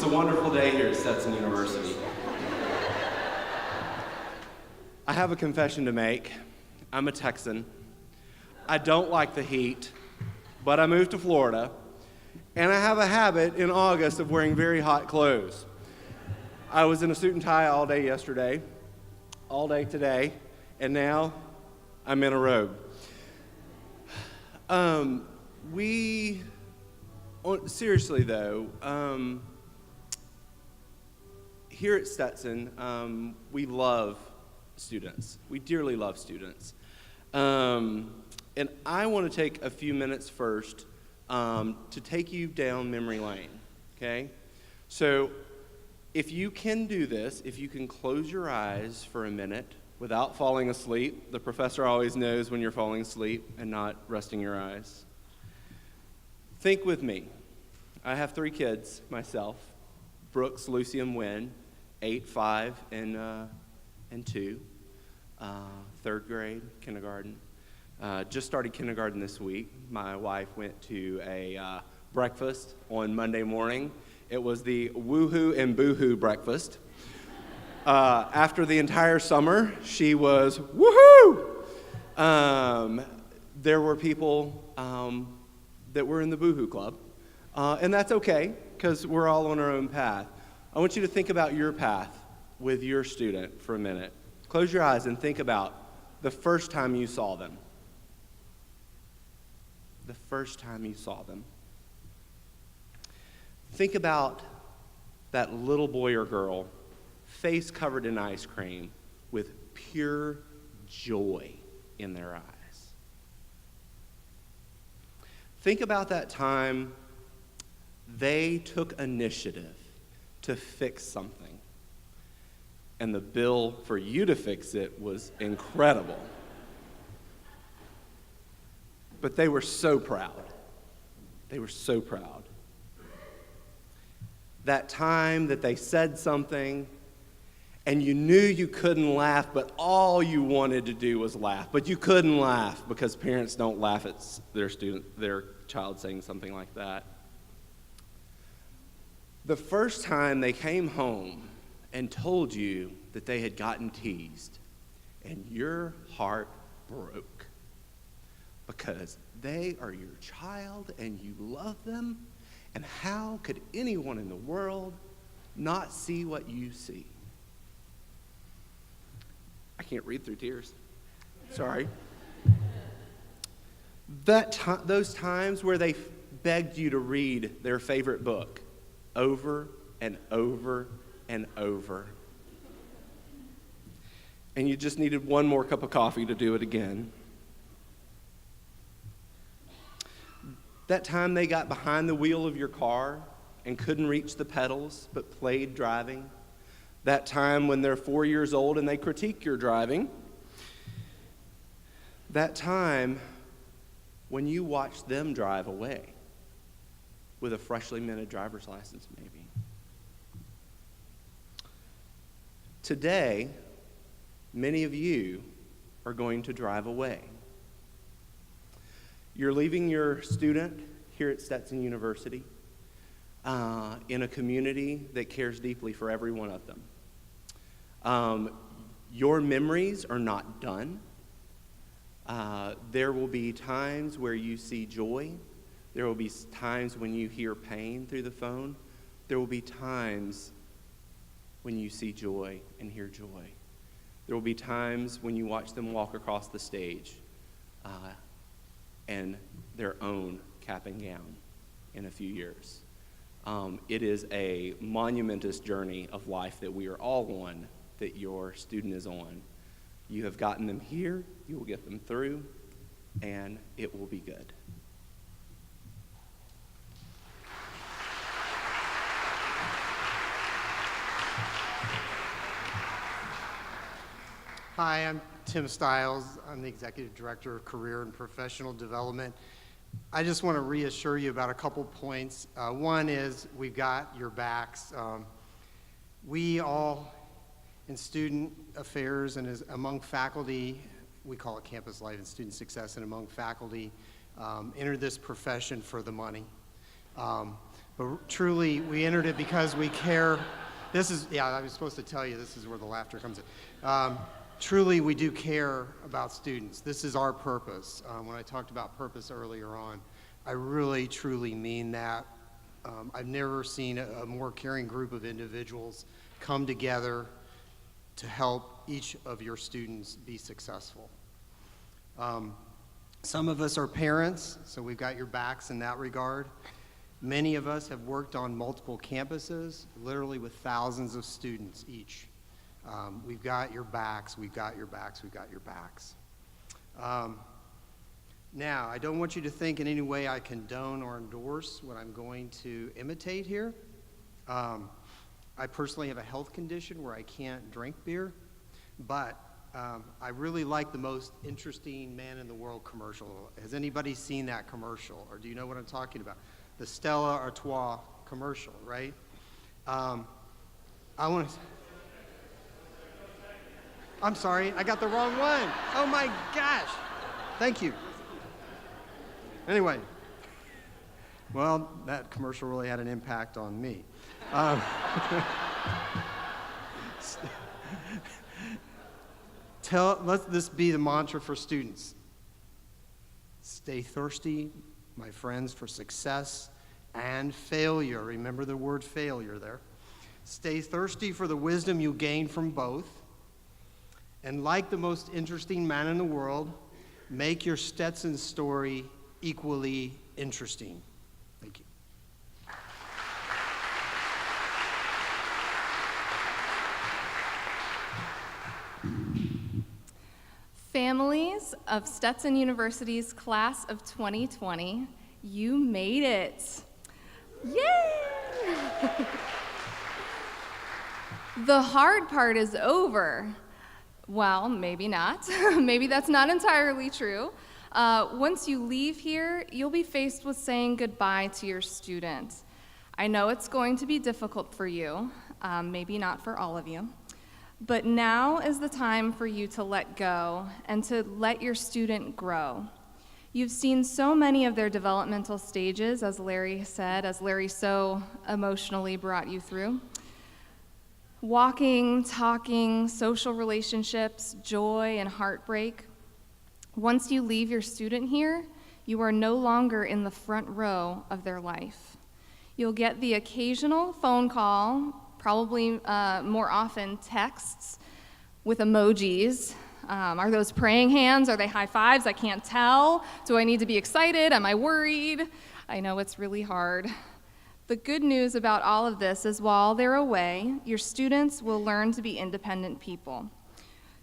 a wonderful day here at Stetson University. I have a confession to make. I'm a Texan. I don't like the heat, but I moved to Florida, and I have a habit in August of wearing very hot clothes. I was in a suit and tie all day yesterday, all day today, and now I'm in a robe. Seriously though, here at Stetson, we love students. We dearly love students. And I want to take a few minutes first to take you down memory lane, okay? So if you can do this, if you can close your eyes for a minute without falling asleep. The professor always knows when you're falling asleep and not resting your eyes. Think with me. I have 3 kids myself, Brooks, Lucy, and Wynn, 8, 5, and 2, 3rd grade, kindergarten. Just started kindergarten this week. My wife went to a breakfast on Monday morning. It was the woohoo and boohoo breakfast. After the entire summer, she was woohoo! There were people that were in the boohoo club, and that's okay, because we're all on our own path. I want you to think about your path with your student for a minute. Close your eyes and think about the first time you saw them. The first time you saw them. Think about that little boy or girl, face covered in ice cream, with pure joy in their eyes. Think about that time they took initiative to fix something, and the bill for you to fix it was incredible. But they were so proud. They were so proud. That time that they said something, and you knew you couldn't laugh, but all you wanted to do was laugh. But you couldn't laugh because parents don't laugh at their child saying something like that. The first time they came home and told you that they had gotten teased, and your heart broke because they are your child and you love them, and how could anyone in the world not see what you see? I can't read through tears. Sorry. Those times where they begged you to read their favorite book over and over and over. And you just needed one more cup of coffee to do it again. That time they got behind the wheel of your car and couldn't reach the pedals but played driving. That time when they're 4 years old and they critique your driving. That time when you watch them drive away with a freshly minted driver's license, maybe. Today, many of you are going to drive away. You're leaving your student here at Stetson University in a community that cares deeply for every one of them. Your memories are not done. There will be times where you see joy. There will be times when you hear pain through the phone. There will be times when you see joy and hear joy. There will be times when you watch them walk across the stage and their own cap and gown in a few years. It is a monumentous journey of life that we are all on, that your student is on. You have gotten them here, you will get them through, and it will be good. Hi, I'm Tim Stiles. I'm the Executive Director of Career and Professional Development. I just want to reassure you about a couple points. One is we've got your backs. We all, in student affairs and as among faculty, we call it campus life and student success, and among faculty, enter this profession for the money. But truly, we entered it because we care. This is, yeah, I was supposed to tell you, this is where the laughter comes in. Truly, we do care about students. This is our purpose. When I talked about purpose earlier on, I really, truly mean that. I've never seen a more caring group of individuals come together to help each of your students be successful. Some of us are parents, so we've got your backs in that regard. Many of us have worked on multiple campuses, literally with thousands of students each. We've got your backs, we've got your backs, we've got your backs. Now, I don't want you to think in any way I condone or endorse what I'm going to imitate here. I personally have a health condition where I can't drink beer, but I really like the Most Interesting Man in the World commercial. Has anybody seen that commercial, or do you know what I'm talking about? The Stella Artois commercial, right? I'm sorry, I got the wrong one. Oh my gosh. Thank you. Anyway, well, that commercial really had an impact on me. Let this be the mantra for students. Stay thirsty, my friends, for success and failure. Remember the word failure there. Stay thirsty for the wisdom you gain from both. And like the Most Interesting Man in the world, make your Stetson story equally interesting. Thank you. Families of Stetson University's class of 2020, you made it. Yay! The hard part is over. Well, maybe not. Maybe that's not entirely true. Once you leave here, you'll be faced with saying goodbye to your student. I know it's going to be difficult for you, maybe not for all of you, but now is the time for you to let go and to let your student grow. You've seen so many of their developmental stages, as Larry said, as Larry so emotionally brought you through. Walking, talking, social relationships, joy, and heartbreak. Once you leave your student here, you are no longer in the front row of their life. You'll get the occasional phone call, probably more often texts with emojis. Are those praying hands? Are they high fives? I can't tell. Do I need to be excited? Am I worried? I know it's really hard. The good news about all of this is while they're away, your students will learn to be independent people.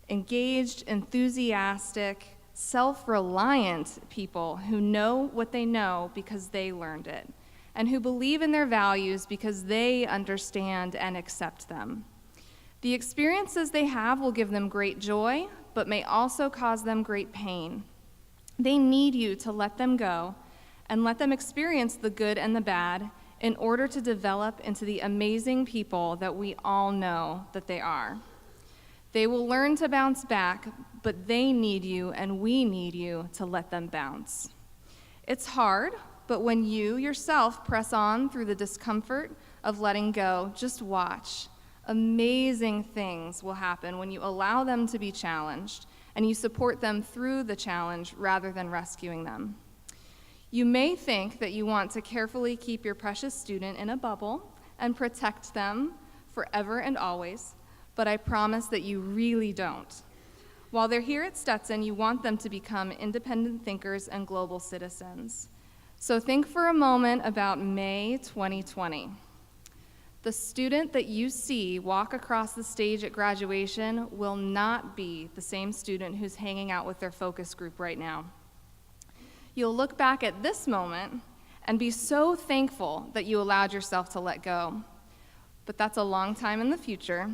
Engaged, enthusiastic, self-reliant people who know what they know because they learned it, and who believe in their values because they understand and accept them. The experiences they have will give them great joy, but may also cause them great pain. They need you to let them go and let them experience the good and the bad in order to develop into the amazing people that we all know that they are. They will learn to bounce back, but they need you and we need you to let them bounce. It's hard, but when you yourself press on through the discomfort of letting go, just watch. Amazing things will happen when you allow them to be challenged and you support them through the challenge rather than rescuing them. You may think that you want to carefully keep your precious student in a bubble and protect them forever and always, but I promise that you really don't. While they're here at Stetson, you want them to become independent thinkers and global citizens. So think for a moment about May 2020. The student that you see walk across the stage at graduation will not be the same student who's hanging out with their focus group right now. You'll look back at this moment and be so thankful that you allowed yourself to let go. But that's a long time in the future,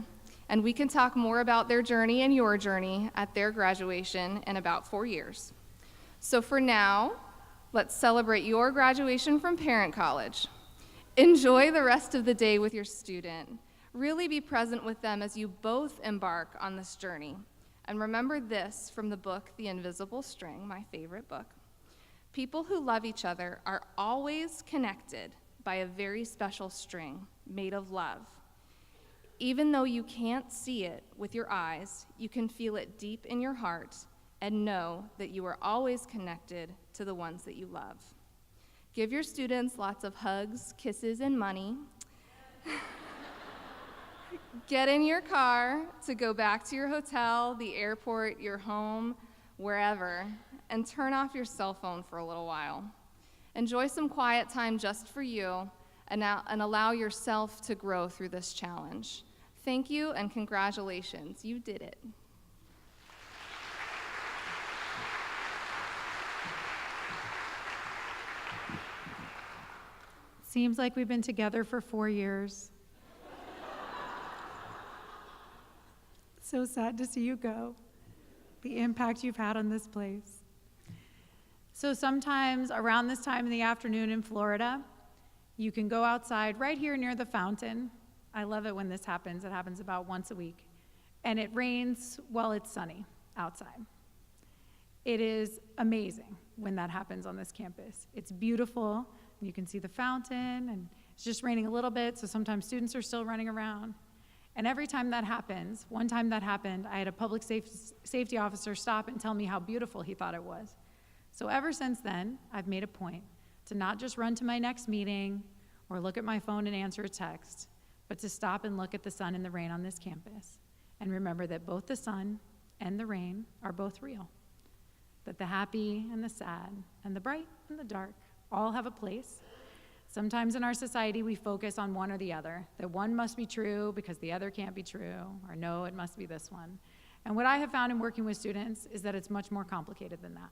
and we can talk more about their journey and your journey at their graduation in about 4 years. So for now, let's celebrate your graduation from Parent College. Enjoy the rest of the day with your student. Really be present with them as you both embark on this journey. And remember this from the book, The Invisible String, my favorite book. People who love each other are always connected, by a very special string made of love. Even though you can't see it with your eyes, you can feel it deep in your heart and know that you are always connected to the ones that you love. Give your students lots of hugs, kisses, and money. Get in your car to go back to your hotel, the airport, your home, wherever, and turn off your cell phone for a little while. Enjoy some quiet time just for you and allow yourself to grow through this challenge. Thank you and congratulations. You did it. Seems like we've been together for 4 years. So sad to see you go, the impact you've had on this place. So sometimes around this time in the afternoon in Florida, you can go outside right here near the fountain. I love it when this happens. It happens about once a week. And it rains while it's sunny outside. It is amazing when that happens on this campus. It's beautiful. You can see the fountain, and it's just raining a little bit, so sometimes students are still running around. And every time that happens, one time that happened, I had a public safety officer stop and tell me how beautiful he thought it was. So ever since then, I've made a point to not just run to my next meeting or look at my phone and answer a text, but to stop and look at the sun and the rain on this campus and remember that both the sun and the rain are both real, that the happy and the sad and the bright and the dark all have a place. Sometimes in our society, we focus on one or the other, that one must be true because the other can't be true, or no, it must be this one. And what I have found in working with students is that it's much more complicated than that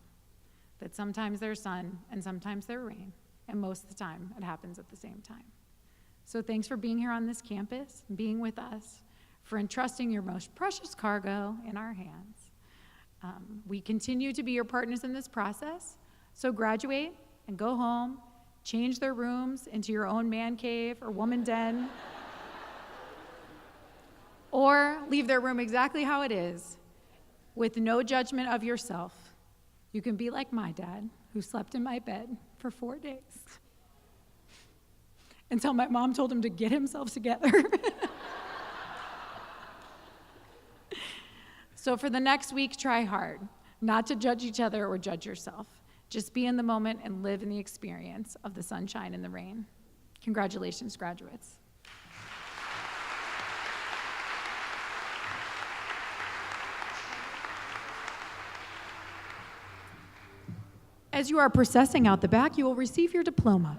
sometimes there's sun and sometimes there's rain, and most of the time it happens at the same time. So thanks for being here on this campus, and being with us, for entrusting your most precious cargo in our hands. We continue to be your partners in this process, so graduate and go home, change their rooms into your own man cave or woman den, or leave their room exactly how it is, with no judgment of yourself. You can be like my dad, who slept in my bed for 4 days until my mom told him to get himself together. So for the next week, try hard, not to judge each other or judge yourself. Just be in the moment and live in the experience of the sunshine and the rain. Congratulations, graduates. As you are processing out the back, you will receive your diploma.